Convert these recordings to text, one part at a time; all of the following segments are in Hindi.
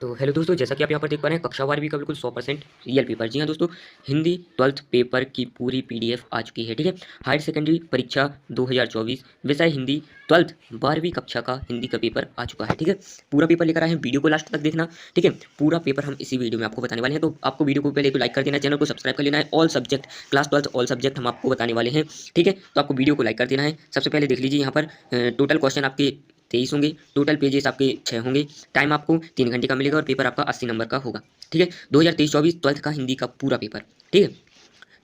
तो हेलो दोस्तों, जैसा कि आप यहाँ पर देख पा रहे हैं कक्षा 12वीं का बिल्कुल 100% रियल पेपर। जी हाँ दोस्तों, हिंदी 12th पेपर की पूरी पीडीएफ आ चुकी है। ठीक है, हायर सेकेंडरी परीक्षा 2024 विषय हिंदी 12th 12वीं कक्षा का हिंदी का पेपर आ चुका है। ठीक है, पूरा पेपर लेकर आए हैं, वीडियो को लास्ट तक देखना। ठीक है, पूरा पेपर हम इसी वीडियो में आपको बताने वाले हैं। तो आपको वीडियो को पहले एक लाइक कर देना है, चैनल को सब्सक्राइब कर लेना है। All subject class 12th all subject हम आपको बताने वाले हैं। ठीक है, तो आपको वीडियो को लाइक कर देना है। सबसे पहले देख लीजिए यहाँ पर टोटल क्वेश्चन आपके 23 होंगे, टोटल पेजेस आपके 6 होंगे, टाइम आपको 3 घंटे का मिलेगा और पेपर आपका 80 नंबर का होगा। ठीक है, 2023-24 12th का हिंदी का पूरा पेपर। ठीक है,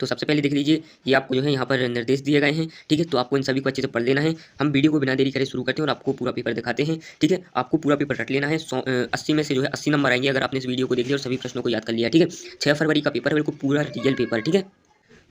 तो सबसे पहले देख लीजिए, ये आपको जो है यहाँ पर निर्देश दिए गए हैं। ठीक है, तो आपको इन सभी को अच्छे से पढ़ लेना है। हम वीडियो को बिना देरी करे शुरू करते हैं और आपको पूरा पेपर दिखाते हैं। ठीक है, आपको पूरा पेपर रट लेना है। 80 में से जो है 80 नंबर आएंगे अगर आपने इस वीडियो को देख लिया और सभी प्रश्नों को याद कर लिया। ठीक है, 6 फरवरी का पेपर है, बिल्कुल पूरा रियल पेपर। ठीक है,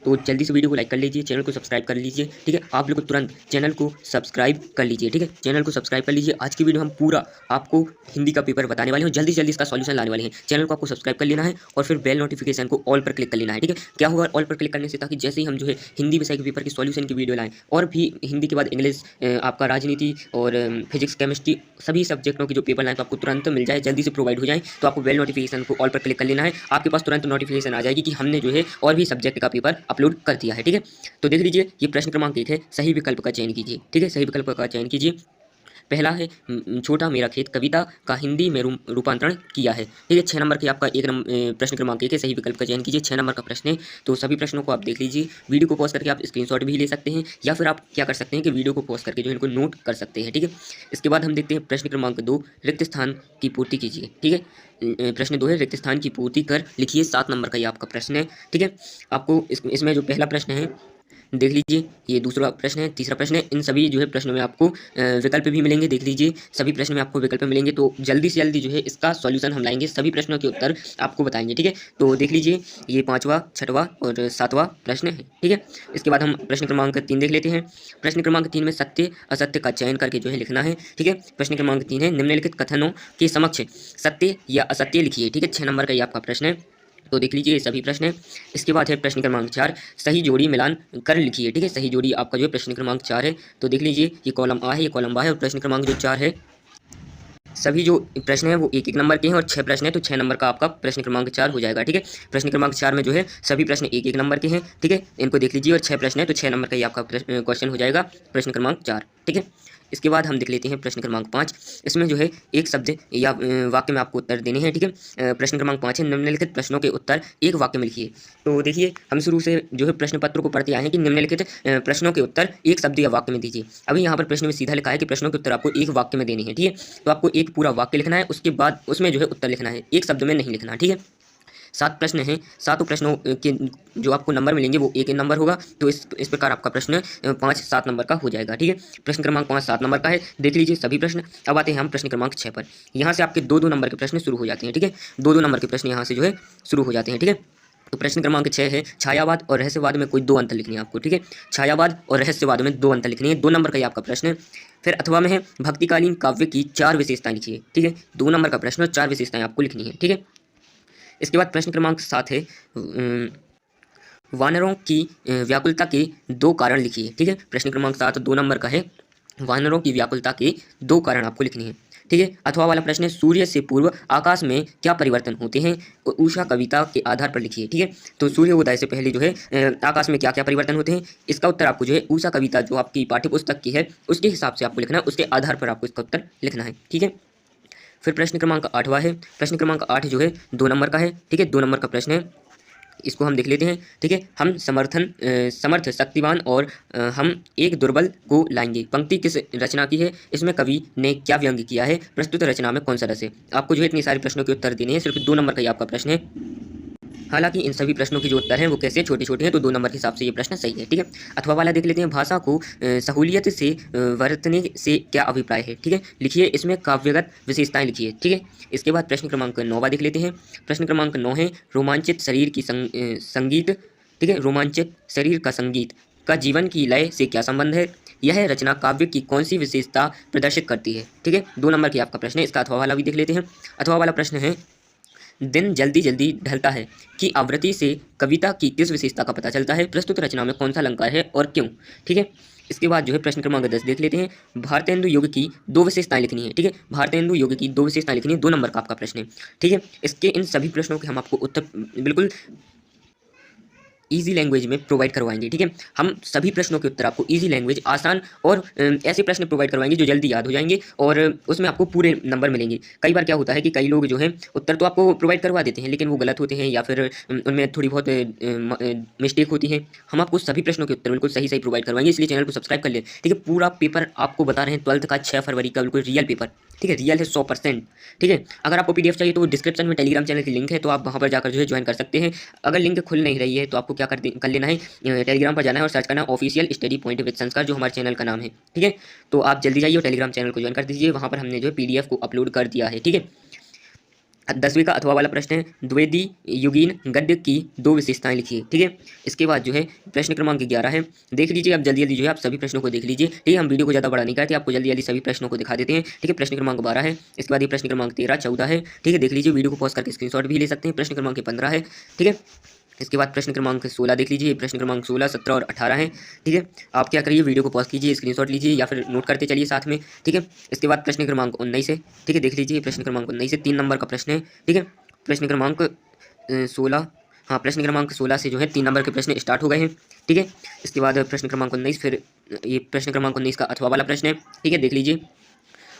तो जल्दी से वीडियो को लाइक कर लीजिए, चैनल को सब्सक्राइब कर लीजिए। ठीक है, आप लोग तुरंत चैनल को सब्सक्राइब कर लीजिए। ठीक है, चैनल को सब्सक्राइब कर लीजिए। आज की वीडियो हम पूरा आपको हिंदी का पेपर बताने वाले हैं, जल्दी से जल्दी इसका सॉल्यूशन लाने वाले हैं। चैनल को आपको सब्सक्राइब कर लेना है और फिर बेल नोटिफिकेशन को ऑल पर क्लिक कर लेना है। ठीक है, क्या होगा ऑल पर क्लिक करने से, ताकि जैसे ही हम जो है हिंदी विषय के पेपर की सॉल्यूशन की वीडियो लाएं और भी हिंदी के बाद इंग्लिश, आपका राजनीति और फिजिक्स केमिस्ट्री सभी सब्जेक्टों की जो पेपर लाएं तो आपको तुरंत मिल जाए, जल्दी से प्रोवाइड हो जाए। तो आपको बेल नोटिफिकेशन को ऑल पर क्लिक कर लेना है, आपके पास तुरंत नोटिफिकेशन आ जाएगी कि हमने जो है और भी सब्जेक्ट का पेपर अपलोड कर दिया है। ठीक है, तो देख लीजिए, ये प्रश्न क्रमांक 1 है, सही विकल्प का चयन कीजिए। ठीक है, सही विकल्प का चयन कीजिए। पहला है छोटा मेरा खेत कविता का हिंदी में रूपांतरण किया है। ठीक है, 6 नंबर के आपका प्रश्न क्रमांक 1 है, सही विकल्प का चयन कीजिए। 6 नंबर का प्रश्न है, तो सभी प्रश्नों को आप देख लीजिए। वीडियो को पॉज करके आप स्क्रीनशॉट भी ले सकते हैं, या फिर आप क्या कर सकते हैं कि वीडियो को पॉज करके जो है इनको नोट कर सकते हैं। ठीक है, इसके बाद हम देखते हैं प्रश्न क्रमांक 2, रिक्त स्थान की पूर्ति कीजिए। ठीक है, प्रश्न 2 है, रिक्त स्थान की पूर्ति कर लिखिए। 7 नंबर का ये आपका प्रश्न है। ठीक है, आपको इसमें जो पहला प्रश्न है देख लीजिए, ये दूसरा प्रश्न है, तीसरा प्रश्न है। इन सभी जो है प्रश्नों में आपको विकल्प भी मिलेंगे। देख लीजिए, सभी प्रश्न में आपको विकल्प मिलेंगे, तो जल्दी से जल्दी जो है इसका सॉल्यूशन हम लाएंगे, सभी प्रश्नों के उत्तर आपको बताएंगे। ठीक है, तो देख लीजिए, ये 5वां, 6वां और 7वां प्रश्न है। ठीक है, इसके बाद हम प्रश्न क्रमांक 3 देख लेते हैं। प्रश्न क्रमांक 3 में सत्य असत्य का चयन करके जो है लिखना है। ठीक है, प्रश्न क्रमांक 3 है, निम्नलिखित कथनों के समक्ष सत्य या असत्य लिखिए। ठीक है, 6 नंबर का ये आपका प्रश्न है, तो देख लीजिए ये सभी प्रश्न है। इसके बाद है प्रश्न क्रमांक 4, सही जोड़ी मिलान कर लिखिए। ठीक है, सही जोड़ी आपका जो है प्रश्न क्रमांक 4 है, तो देख लीजिए, ये कॉलम आ है, ये कॉलम बा है और प्रश्न क्रमांक जो 4 है, सभी जो प्रश्न है वो 1-1 नंबर के हैं और 6 प्रश्न है, तो 6 नंबर का आपका प्रश्न क्रमांक 4 हो जाएगा। ठीक है, प्रश्न क्रमांक 4 में जो है सभी प्रश्न 1-1 नंबर के हैं। ठीक है, इनको देख लीजिए और 6 प्रश्न है, तो 6 नंबर का ये आपका क्वेश्चन हो जाएगा, प्रश्न क्रमांक 4। ठीक है, इसके बाद हम देख लेते हैं प्रश्न क्रमांक 5। इसमें जो है एक शब्द या वाक्य में आपको उत्तर देने हैं। ठीक है, प्रश्न क्रमांक 5 है, निम्नलिखित प्रश्नों के उत्तर एक वाक्य में लिखिए। तो देखिए, हम शुरू से जो है प्रश्न पत्र को पढ़ते आए हैं कि निम्नलिखित प्रश्नों के उत्तर एक शब्द या वाक्य में दीजिए। अभी यहाँ पर प्रश्न में सीधा लिखा है कि प्रश्नों के उत्तर आपको एक वाक्य में देने हैं। ठीक है, तो आपको एक पूरा वाक्य लिखना है, उसके बाद उसमें जो है उत्तर लिखना है, एक शब्द में नहीं लिखना। ठीक है, 7 प्रश्न हैं, सातों प्रश्नों के जो आपको नंबर मिलेंगे वो 1-1 नंबर होगा, तो इस प्रकार आपका प्रश्न 5-7 नंबर का हो जाएगा। ठीक है, प्रश्न क्रमांक 5-7 नंबर का है, देख लीजिए सभी प्रश्न। अब आते हैं हम प्रश्न क्रमांक 6 पर। यहाँ से आपके 2-2 नंबर के प्रश्न शुरू हो जाते हैं। ठीक है, 2-2 नंबर के प्रश्न यहाँ से जो है शुरू हो जाते हैं। ठीक है, तो प्रश्न क्रमांक 6 है, छायावाद और रहस्यवाद में कोई 2 अंतर लिखने हैं आपको। ठीक है, छायावाद और रहस्यवाद में 2 अंतर लिखने हैं, 2 नंबर का ये आपका प्रश्न है। फिर अथवा में है, भक्तिकालीन काव्य की 4 विशेषताएं लिखिए। ठीक है, 2 नंबर का प्रश्न और 4 विशेषताएं आपको लिखनी है। ठीक है, इसके बाद प्रश्न क्रमांक 7 है, वानरों की व्याकुलता के 2 कारण लिखिए। ठीक है, प्रश्न क्रमांक 7 2 नंबर का है, वानरों की व्याकुलता के 2 कारण आपको लिखने हैं। ठीक है, अथवा वाला प्रश्न है, सूर्य से पूर्व आकाश में क्या परिवर्तन होते हैं, उषा कविता के आधार पर लिखिए। ठीक है, तो सूर्योदय से पहले जो है आकाश में क्या क्या परिवर्तन होते हैं, इसका उत्तर आपको जो है उषा कविता जो आपकी पाठ्य पुस्तक की है उसके हिसाब से आपको लिखना है, उसके आधार पर आपको इसका उत्तर लिखना है। ठीक है, फिर प्रश्न क्रमांक 8वां है, प्रश्न क्रमांक 8 जो है 2 नंबर का है। ठीक है, 2 नंबर का प्रश्न है, इसको हम देख लेते हैं। ठीक है, हम समर्थ शक्तिवान और हम एक दुर्बल को लाएंगे। पंक्ति किस रचना की है, इसमें कवि ने क्या व्यंग्य किया है, प्रस्तुत रचना में कौन सा रस है। आपको जो है इतनी सारे प्रश्नों के उत्तर देने हैं, सिर्फ 2 नंबर का ये आपका प्रश्न है। हालांकि इन सभी प्रश्नों के जो उत्तर हैं वो कैसे छोटे छोटे हैं, तो 2 नंबर के हिसाब से ये प्रश्न सही है। ठीक है, अथवा वाला देख लेते हैं, भाषा को सहूलियत से वर्तने से क्या अभिप्राय है। ठीक है, लिखिए, इसमें काव्यगत विशेषताएं लिखिए। ठीक है, इसके बाद प्रश्न क्रमांक 9वां देख लेते हैं। प्रश्न क्रमांक 9 है, रोमांचित शरीर की संगीत। ठीक है, रोमांचित शरीर का संगीत का जीवन की लय से क्या संबंध है, यह रचना काव्य की कौन सी विशेषता प्रदर्शित करती है। ठीक है, 2 नंबर की आपका प्रश्न है, इसका अथवा वाला भी देख लेते हैं। अथवा वाला प्रश्न है, दिन जल्दी जल्दी ढलता है की आवृत्ति से कविता की किस विशेषता का पता चलता है? प्रस्तुत रचना में कौन सा अलंकार है और क्यों? ठीक है। इसके बाद जो है प्रश्न क्रमांक 10 देख लेते हैं। भारतेंदु युग की दो विशेषताएं लिखनी है। ठीक है, भारतेंदु युग की दो विशेषताएं लिखनी है, 2 नंबर का आपका प्रश्न है। ठीक है, इसके इन सभी प्रश्नों के हम आपको उत्तर बिल्कुल ईजी लैंग्वेज में प्रोवाइड करवाएंगे। ठीक है, हम सभी प्रश्नों के उत्तर आपको ईजी लैंग्वेज, आसान और ऐसे प्रश्न प्रोवाइड करवाएंगे जो जल्दी याद हो जाएंगे और उसमें आपको पूरे नंबर मिलेंगे। कई बार क्या होता है कि कई लोग जो है उत्तर तो आपको प्रोवाइड करवा देते हैं लेकिन वो गलत होते हैं या फिर उनमें थोड़ी बहुत मिस्टेक होती है। हम आपको सभी प्रश्नों के उत्तर बिल्कुल सही सही प्रोवाइड करवाएंगे, इसलिए चैनल को सब्सक्राइब कर लें। ठीक है, पूरा पेपर आपको बता रहे हैं 12th का 6 फरवरी का बिल्कुल रियल पेपर। ठीक है, रियल है 100%। ठीक है, अगर आपको पीडीएफ चाहिए तो डिस्क्रिप्शन में टेलीग्राम चैनल की लिंक है, तो आप वहाँ पर जाकर जो है ज्वाइन कर सकते हैं। अगर लिंक खुल नहीं रही है तो आपको क्या कर लेना है, टेलीग्राम पर जाना है और सर्च करना है ऑफिशियल स्टडी पॉइंट विद संस्कार, जो हमारे चैनल का नाम है। ठीक है, तो आप जल्दी जाइए और टेलीग्राम चैनल को ज्वाइन कर दीजिए, वहाँ पर हमने जो है पीडीएफ को अपलोड कर दिया है। ठीक है, 10वीं का अथवा वाला प्रश्न है, द्विवेदी युगीन गद्य की दो विशेषताएं लिखिए। ठीक है, इसके बाद जो है प्रश्न क्रमांक 11 है, देख लीजिए आप जल्दी जल्दी जो है आप सभी प्रश्नों को देख लीजिए। ठीक है, हम वीडियो को ज़्यादा बड़ा नहीं करते, आपको जल्दी जल्दी सभी प्रश्नों को दिखा देते हैं। ठीक है, प्रश्न क्रमांक 12 है, इसके बाद ये प्रश्न क्रमांक 13, 14 है। ठीक है, देख लीजिए, वीडियो को पॉज करके स्क्रीनशॉट भी ले सकते हैं। प्रश्न क्रमांक 15 है। ठीक है, इसके बाद प्रश्न क्रमांक 16 देख लीजिए, प्रश्न क्रमांक 16, 17 और 18 है। ठीक है, आप क्या करिए, वीडियो को पॉज कीजिए, स्क्रीनशॉट लीजिए या फिर नोट करते चलिए साथ में। ठीक है, इसके बाद प्रश्न क्रमांक 19 है। ठीक है, देख लीजिए, प्रश्न क्रमांक 19 है, 3 नंबर का प्रश्न है। ठीक है, प्रश्न क्रमांक 16, हाँ प्रश्न क्रमांक 16 से जो है 3 नंबर के प्रश्न स्टार्ट हो गए हैं। ठीक है, इसके बाद प्रश्न क्रमांक 19, फिर ये प्रश्न क्रमांक 19 का अथवा वाला प्रश्न है। ठीक है, देख लीजिए,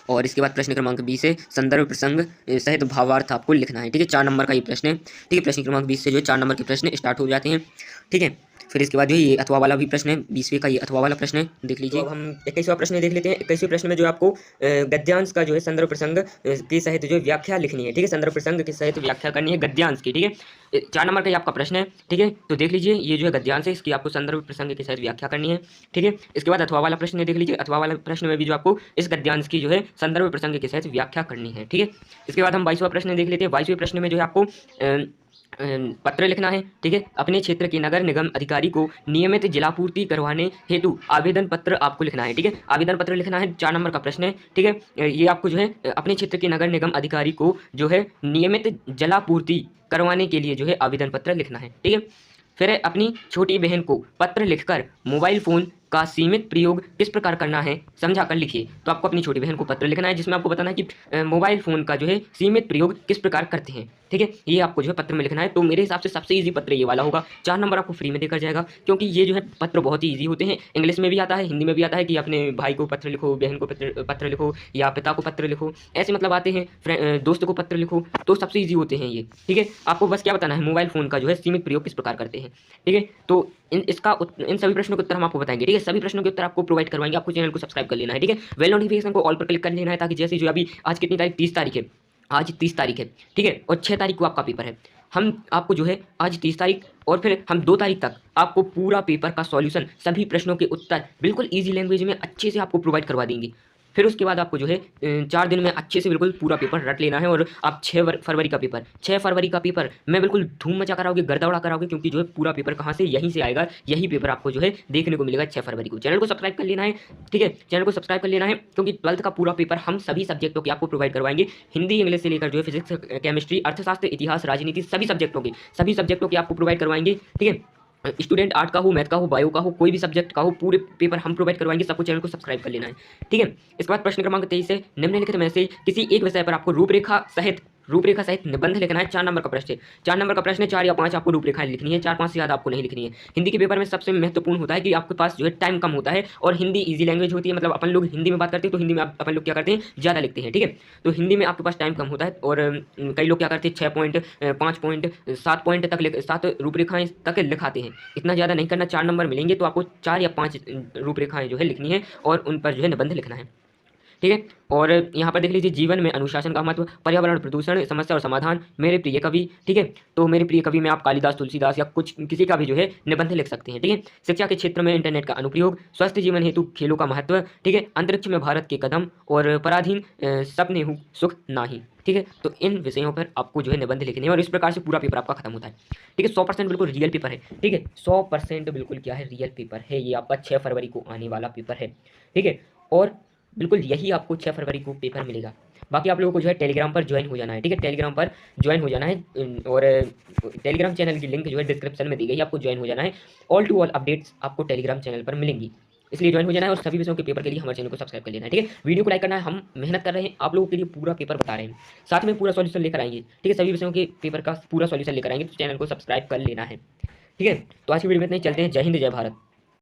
और इसके बाद प्रश्न क्रमांक 20 है, संदर्भ प्रसंग सहित भावार्थ आपको लिखना है। ठीक है, 4 नंबर का ये प्रश्न है। ठीक है, प्रश्न क्रमांक 20 से जो है 4 नंबर के प्रश्न स्टार्ट हो जाते हैं। ठीक है, फिर इसके बाद जो है ये अथवा वाला भी प्रश्न है, 20वें का ये अथवा वाला प्रश्न है, देख लीजिए। तो अब हम 21वां प्रश्न देख लेते हैं। 21वें प्रश्न में जो आपको गद्यांश का जो है संदर्भ प्रसंग के सहित जो है व्याख्या लिखनी है। ठीक है, संदर्भ प्रसंग के सहित व्याख्या करनी है गद्यांश की। ठीक है, 4 नंबर का ये आपका प्रश्न है। ठीक है, तो देख लीजिए, ये जो है गद्यांश है, इसकी आपको संदर्भ प्रसंग के सहित व्याख्या करनी है। ठीक है, इसके बाद अथवा वाला प्रश्न देख लीजिए, अथवा वाला प्रश्न में भी जो आपको इस गद्यांश की जो है संदर्भ प्रसंग के सहित व्याख्या करनी है। ठीक है, इसके बाद हम 22वां प्रश्न देख लेते हैं। 22वें प्रश्न में जो है आपको पत्र लिखना है। ठीक है, अपने क्षेत्र के नगर निगम अधिकारी को नियमित जलापूर्ति करवाने हेतु आवेदन पत्र आपको लिखना है। ठीक है, आवेदन पत्र लिखना है, 4 नंबर का प्रश्न है। ठीक है, ये आपको जो है अपने क्षेत्र के नगर निगम अधिकारी को जो है नियमित जलापूर्ति करवाने के लिए जो है आवेदन पत्र लिखना है। ठीक है, फिर अपनी छोटी बहन को पत्र लिखकर मोबाइल फ़ोन का सीमित प्रयोग किस प्रकार करना है समझा कर लिखिए। तो आपको अपनी छोटी बहन को पत्र लिखना है जिसमें आपको बताना है कि मोबाइल फ़ोन का जो है सीमित प्रयोग किस प्रकार करते हैं। ठीक है, ये आपको जो है पत्र में लिखना है। तो मेरे हिसाब से सबसे ईजी पत्र ये वाला होगा, 4 नंबर आपको फ्री में देकर जाएगा, क्योंकि ये जो है पत्र बहुत ही ईजी होते हैं। इंग्लिश में भी आता है, हिंदी में भी आता है कि अपने भाई को पत्र लिखो, बहन को पत्र लिखो या पिता को पत्र लिखो, ऐसे मतलब आते हैं, दोस्त को पत्र लिखो, तो सबसे ईजी होते हैं ये। ठीक है, आपको बस क्या बताना है, मोबाइल फ़ोन का जो है सीमित प्रयोग किस प्रकार करते हैं। ठीक है, तो इन सभी प्रश्नों के उत्तर हम आपको बताएंगे। ठीक है, सभी प्रश्नों के उत्तर आपको प्रोवाइड करवाएंगे, आपको चैनल को सब्सक्राइब कर लेना है। ठीक है, बेल नोटिफिकेशन को ऑल पर क्लिक कर लेना है, ताकि जैसे जो अभी आज कितनी तारीख, 30 तारीख है, आज 30 तारीख है। ठीक है, और 6 तारीख को आपका पेपर है। हम आपको जो है आज 30 तारीख और फिर हम 2 तारीख तक आपको पूरा पेपर का सॉल्यूशन, सभी प्रश्नों के उत्तर बिल्कुल ईजी लैंग्वेज में अच्छे से आपको प्रोवाइड करवा देंगे। फिर उसके बाद आपको जो है 4 दिन में अच्छे से बिल्कुल पूरा पेपर रट लेना है, और आप 6 फरवरी का पेपर, 6 फरवरी का पेपर मैं बिल्कुल धूम मचा कराओगे, गर्दा उड़ा कराओगे, क्योंकि जो है पूरा पेपर कहाँ से, यहीं से आएगा। यही पेपर आपको जो है देखने को मिलेगा 6 फरवरी को। चैनल को सब्सक्राइब कर लेना है। ठीक है, चैनल को सब्सक्राइब कर लेना है, क्योंकि 12th का पूरा पेपर हम सभी सब्जेक्टों की आपको प्रोवाइड करवाएंगे। हिंदी इंग्लिश से लेकर जो है फिजिक्स, केमिस्ट्री, अर्थशास्त्र, इतिहास, राजनीति, सभी सब्जेक्टों की आपको प्रोवाइड करवाएंगे। ठीक है, स्टूडेंट आर्ट का हो, मैथ का हो, बायो का हो, कोई भी सब्जेक्ट का हो, पूरे पेपर हम प्रोवाइड करवाएंगे। सबको चैनल को सब्सक्राइब कर लेना है। ठीक है, इसके बाद प्रश्न क्रमांक 23 है, निम्नलिखित में से किसी एक विषय पर आपको रूपरेखा सहित निबंध लिखना है। 4 नंबर का प्रश्न है, 4 नंबर का प्रश्न है, 4 या 5 आपको रूपरेखाएं लिखनी है, 4-5 से ज़्यादा आपको नहीं लिखनी है। हिंदी के पेपर में सबसे महत्वपूर्ण होता है कि आपके पास जो है टाइम कम होता है, और हिंदी ईजी लैंग्वेज होती है, मतलब अपन लोग हिंदी में बात करते हैं तो हिंदी में अपन लोग क्या करते हैं, ज़्यादा लिखते हैं। ठीक है, तो हिंदी में आपके पास टाइम कम होता है, और कई लोग क्या करते हैं 6 पॉइंट, 5 पॉइंट, 7 पॉइंट तक 7 रूपरेखाएं तक लिखाते हैं। इतना ज़्यादा नहीं करना, 4 नंबर मिलेंगे तो आपको 4 या 5 रूपरेखाएं जो है लिखनी है, और उन पर जो है निबंध लिखना है। ठीक है, और यहाँ पर देख लीजिए, जीवन में अनुशासन का महत्व, पर्यावरण प्रदूषण, समस्या और समाधान, मेरे प्रिय कवि। ठीक है, तो मेरे प्रिय कवि में आप कालिदास, तुलसीदास या कुछ किसी का भी जो है निबंध लिख सकते हैं। ठीक है, शिक्षा के क्षेत्र में इंटरनेट का अनुप्रयोग, स्वस्थ जीवन हेतु खेलों का महत्व। ठीक है, अंतरिक्ष में भारत के कदम, और पराधीन सपने हूँ सुख नाही। ठीक है, तो इन विषयों पर आपको जो है निबंध लिखने हैं, और इस प्रकार से पूरा पेपर आपका खत्म होता है। ठीक है, 100% बिल्कुल रियल पेपर है। ठीक है, 100% बिल्कुल क्या है, रियल पेपर है। ये आपका 6 फरवरी को आने वाला पेपर है। ठीक है, और बिल्कुल यही आपको 6 फरवरी को पेपर मिलेगा। बाकी आप लोगों को जो है टेलीग्राम पर ज्वाइन हो जाना है, ठीक है, टेलीग्राम पर ज्वाइन हो जाना है। और टेलीग्राम चैनल की लिंक जो है डिस्क्रिप्शन में दी गई है, आपको ज्वाइन हो जाना है। ऑल टू ऑल अपडेट्स आपको टेलीग्राम चैनल पर मिलेंगी, इसलिए ज्वाइन हो जाना है। और सभी विषयों के पेपर के लिए हमारे चैनल को सब्सक्राइब कर लेना है, ठीक है। वीडियो को लाइक करना है, हम मेहनत कर रहे हैं, आप लोगों के लिए पूरा पेपर बता रहे हैं, साथ में पूरा सॉल्यूशन लेकर आएंगे, ठीक है। सभी विषयों के पेपर का पूरा सॉल्यूशन लेकर आएंगे, तो चैनल को सब्सक्राइब कर लेना है, ठीक है। तो आज की वीडियो में इतना ही, चलते हैं। जय हिंद, जय भारत।